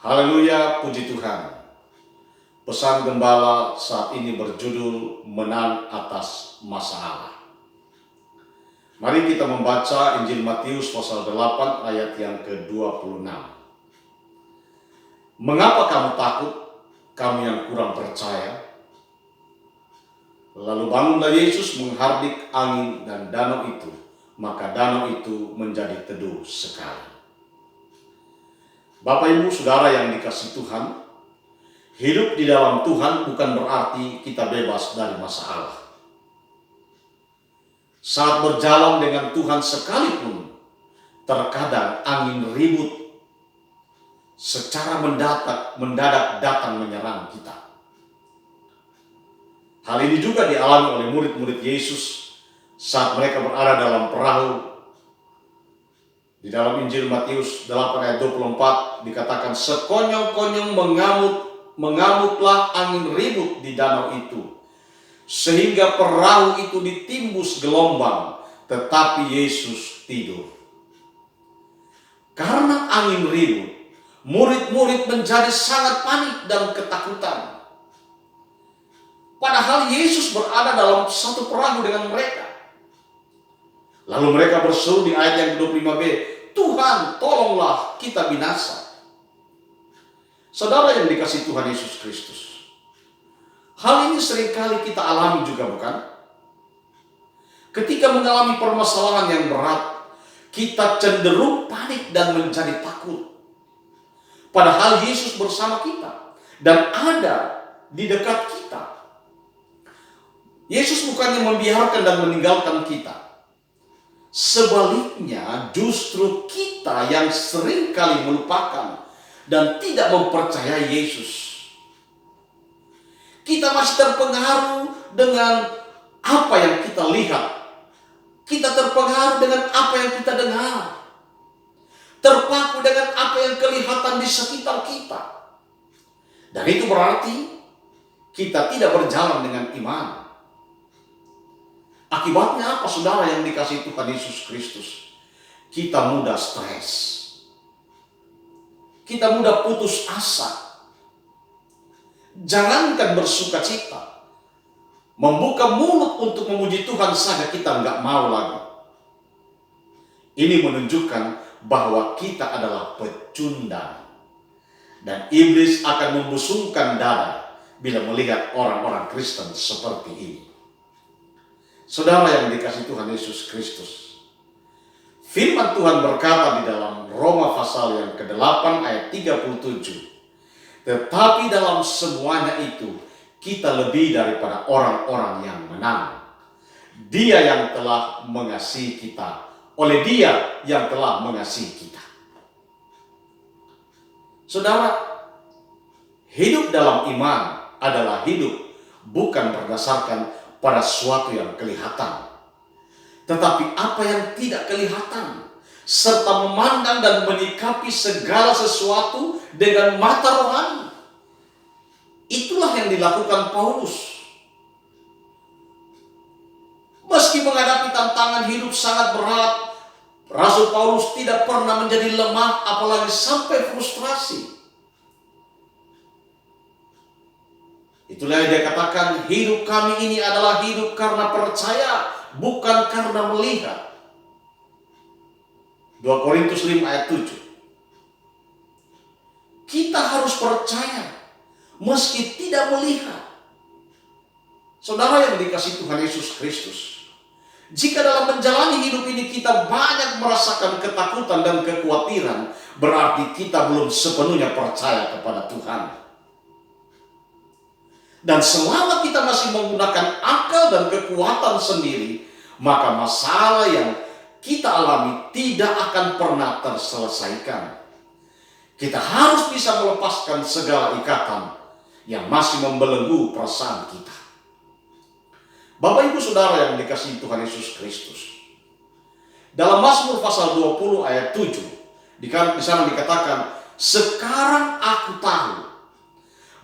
Haleluya, puji Tuhan. Pesan Gembala saat ini berjudul Menang Atas Masalah. Mari kita membaca Injil Matius pasal 8 ayat yang ke-26. Mengapa kamu takut, kamu yang kurang percaya? Lalu bangunlah Yesus menghardik angin dan danau itu, maka danau itu menjadi teduh sekali. Bapak Ibu Saudara yang dikasihi Tuhan, hidup di dalam Tuhan bukan berarti kita bebas dari masalah. Saat berjalan dengan Tuhan sekalipun, terkadang angin ribut secara mendadak datang menyerang kita. Hal ini juga dialami oleh murid-murid Yesus saat mereka berada dalam perahu. Di dalam Injil Matius 8 ayat 24 dikatakan, sekonyong-konyong mengamuklah angin ribut di danau itu, sehingga perahu itu ditimbus gelombang, tetapi Yesus tidur. Karena angin ribut, murid-murid menjadi sangat panik dan ketakutan. Padahal Yesus berada dalam satu perahu dengan mereka. Lalu mereka berseru di ayat yang ke-25b, Tuhan, tolonglah kita binasa. Saudara yang dikasihi Tuhan Yesus Kristus, hal ini seringkali kita alami juga, bukan? Ketika mengalami permasalahan yang berat, kita cenderung panik dan menjadi takut. Padahal Yesus bersama kita dan ada di dekat kita. Yesus bukannya membiarkan dan meninggalkan kita. Sebaliknya, justru kita yang seringkali melupakan dan tidak mempercayai Yesus. Kita masih terpengaruh dengan apa yang kita lihat. Kita terpengaruh dengan apa yang kita dengar. Terpaku dengan apa yang kelihatan di sekitar kita. Dan itu berarti kita tidak berjalan dengan iman. Akibatnya apa, saudara yang dikasihi Tuhan Yesus Kristus? Kita mudah stres. Kita mudah putus asa. Jangankan bersuka cita, membuka mulut untuk memuji Tuhan saja kita nggak mau lagi. Ini menunjukkan bahwa kita adalah pecundang. Dan iblis akan membusungkan dada bila melihat orang-orang Kristen seperti ini. Saudara yang dikasihi Tuhan Yesus Kristus, firman Tuhan berkata di dalam Roma pasal yang ke-8 ayat 37, tetapi dalam semuanya itu kita lebih daripada orang-orang yang menang. Dia yang telah mengasihi kita, oleh Dia yang telah mengasihi kita. Saudara, hidup dalam iman adalah hidup bukan berdasarkan pada sesuatu yang kelihatan, tetapi apa yang tidak kelihatan, serta memandang dan menyikapi segala sesuatu dengan mata rohani. Itulah yang dilakukan Paulus. Meski menghadapi tantangan hidup sangat berat, Rasul Paulus tidak pernah menjadi lemah, apalagi sampai frustrasi. Itulah yang dia katakan, hidup kami ini adalah hidup karena percaya, bukan karena melihat. 2 Korintus 5 ayat 7. Kita harus percaya meski tidak melihat. Saudara yang dikasihi Tuhan Yesus Kristus, jika dalam menjalani hidup ini kita banyak merasakan ketakutan dan kekhawatiran, berarti kita belum sepenuhnya percaya kepada Tuhan. Dan selama kita masih menggunakan akal dan kekuatan sendiri, maka masalah yang kita alami tidak akan pernah terselesaikan. Kita harus bisa melepaskan segala ikatan yang masih membelenggu perasaan kita. Bapak Ibu Saudara yang dikasihi Tuhan Yesus Kristus, dalam Mazmur pasal 20 ayat 7, di sana dikatakan, sekarang aku tahu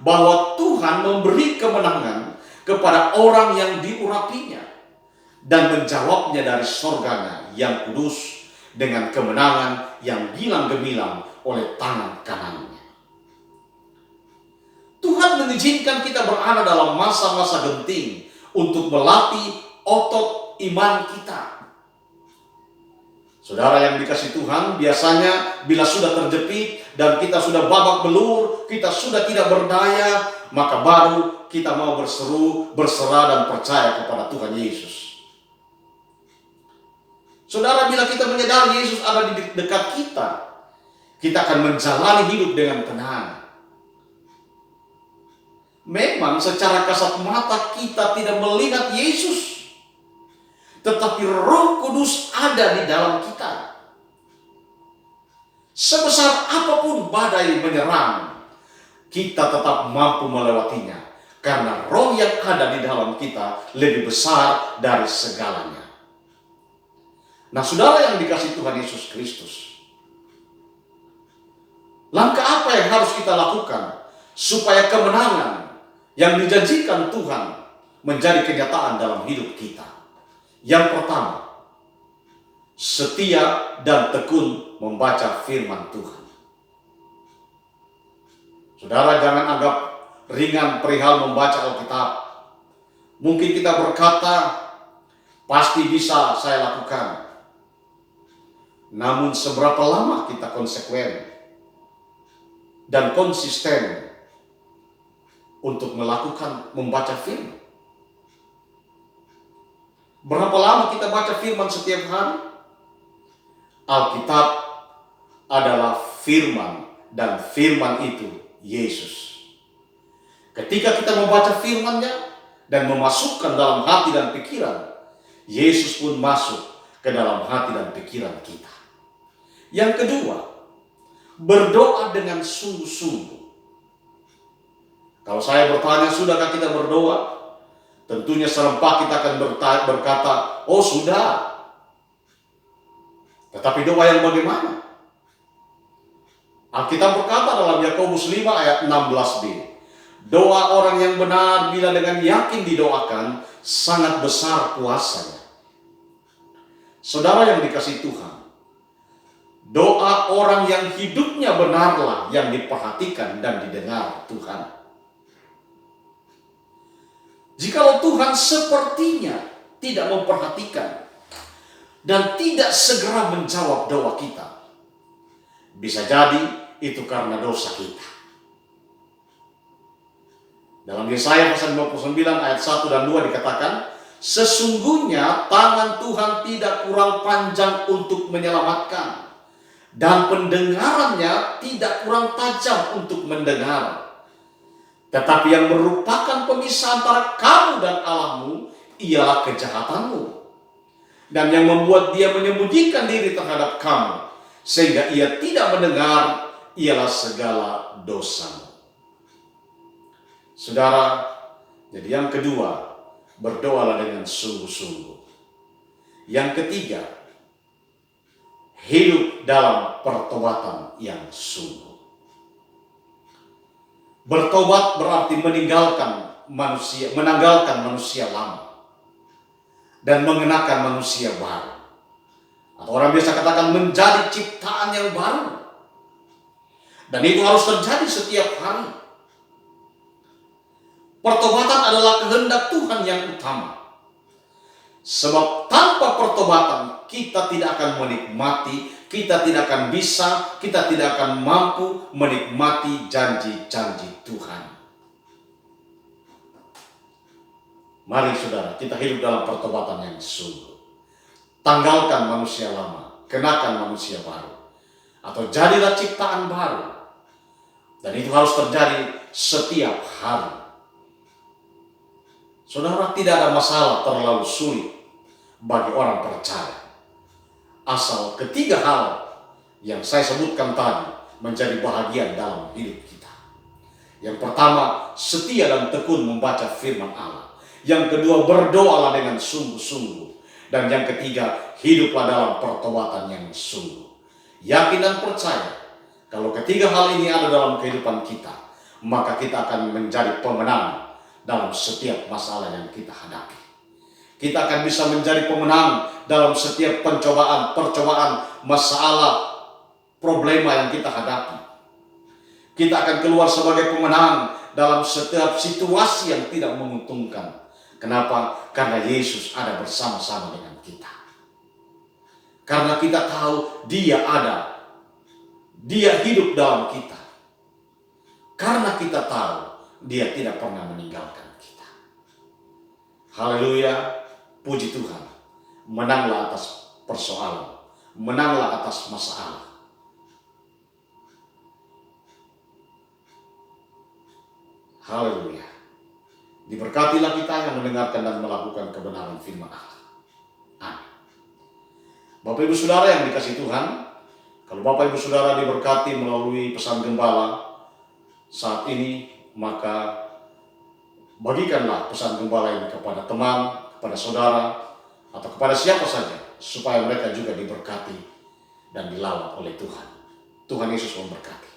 bahwa Tuhan memberi kemenangan kepada orang yang diurapinya dan menjawabnya dari sorganya yang kudus dengan kemenangan yang gilang gemilang oleh tangan kanannya. Tuhan mengizinkan kita berada dalam masa-masa genting untuk melatih otot iman kita. Saudara yang dikasih Tuhan, biasanya bila sudah terjepit dan kita sudah babak belur, kita sudah tidak berdaya, maka baru kita mau berseru, berserah dan percaya kepada Tuhan Yesus. Saudara, bila kita menyadari Yesus ada di dekat kita akan menjalani hidup dengan tenang. Memang secara kasat mata kita tidak melihat Yesus, tetapi Roh Kudus ada di dalam kita. Sebesar apapun badai menyerang, kita tetap mampu melewatinya, karena Roh yang ada di dalam kita lebih besar dari segalanya. Nah, saudara yang dikasih Tuhan Yesus Kristus, langkah apa yang harus kita lakukan supaya kemenangan yang dijanjikan Tuhan menjadi kenyataan dalam hidup kita? Yang pertama, setia dan tekun membaca firman Tuhan. Saudara, jangan anggap ringan perihal membaca Alkitab. Mungkin kita berkata, pasti bisa saya lakukan. Namun seberapa lama kita konsekuen dan konsisten untuk melakukan membaca firman? Berapa lama kita baca firman setiap hari? Alkitab adalah firman, dan firman itu Yesus. Ketika kita membaca firman-Nya dan memasukkan dalam hati dan pikiran, Yesus pun masuk ke dalam hati dan pikiran kita. Yang kedua, berdoa dengan sungguh-sungguh. Kalau saya bertanya, sudahkah kita berdoa? Tentunya serempak kita akan berkata, oh sudah. Tetapi doa yang bagaimana? Alkitab berkata dalam Yakobus 5 ayat 16b, doa orang yang benar bila dengan yakin didoakan, sangat besar kuasanya. Saudara yang dikasih Tuhan, doa orang yang hidupnya benarlah yang diperhatikan dan didengar Tuhan. Jikalau Tuhan sepertinya tidak memperhatikan dan tidak segera menjawab doa kita, bisa jadi itu karena dosa kita. Dalam Yesaya pasal 59 ayat 1 dan 2 dikatakan, sesungguhnya tangan Tuhan tidak kurang panjang untuk menyelamatkan, dan pendengarannya tidak kurang tajam untuk mendengar. Tetapi yang merupakan pemisah antara kamu dan Allahmu ialah kejahatanmu, dan yang membuat dia menyembunyikan diri terhadap kamu sehingga ia tidak mendengar ialah segala dosamu. Saudara, jadi yang kedua, berdoalah dengan sungguh-sungguh. Yang ketiga, hidup dalam pertobatan yang sungguh. Bertobat berarti menanggalkan manusia lama dan mengenakan manusia baru. Atau orang biasa katakan menjadi ciptaan yang baru. Dan itu harus terjadi setiap hari. Pertobatan adalah kehendak Tuhan yang utama. Sebab tanpa pertobatan kita tidak akan menikmati, kita tidak akan bisa, kita tidak akan mampu menikmati janji-janji Tuhan. Mari saudara, kita hidup dalam pertobatan yang sungguh. Tanggalkan manusia lama, kenakan manusia baru, atau jadilah ciptaan baru. Dan itu harus terjadi setiap hari. Saudara, tidak ada masalah terlalu sulit bagi orang percaya, asal ketiga hal yang saya sebutkan tadi menjadi bahagian dalam hidup kita. Yang pertama, setia dan tekun membaca firman Allah. Yang kedua, berdoalah dengan sungguh-sungguh. Dan yang ketiga, hiduplah dalam pertobatan yang sungguh. Yakin dan percaya, kalau ketiga hal ini ada dalam kehidupan kita, maka kita akan menjadi pemenang dalam setiap masalah yang kita hadapi. Kita akan bisa menjadi pemenang dalam setiap percobaan, masalah, problema yang kita hadapi. Kita akan keluar sebagai pemenang dalam setiap situasi yang tidak menguntungkan. Kenapa? Karena Yesus ada bersama-sama dengan kita. Karena kita tahu Dia ada. Dia hidup dalam kita. Karena kita tahu Dia tidak pernah meninggalkan kita. Haleluya, puji Tuhan. Menanglah atas persoalan. Menanglah atas masalah. Haleluya. Diberkatilah kita yang mendengarkan dan melakukan kebenaran firman Allah. Amin. Bapak Ibu Saudara yang dikasihi Tuhan, kalau Bapak Ibu Saudara diberkati melalui pesan gembala saat ini, maka bagikanlah pesan gembala ini kepada teman, kepada saudara, atau kepada siapa saja, supaya mereka juga diberkati dan dilawat oleh Tuhan. Tuhan Yesus memberkati.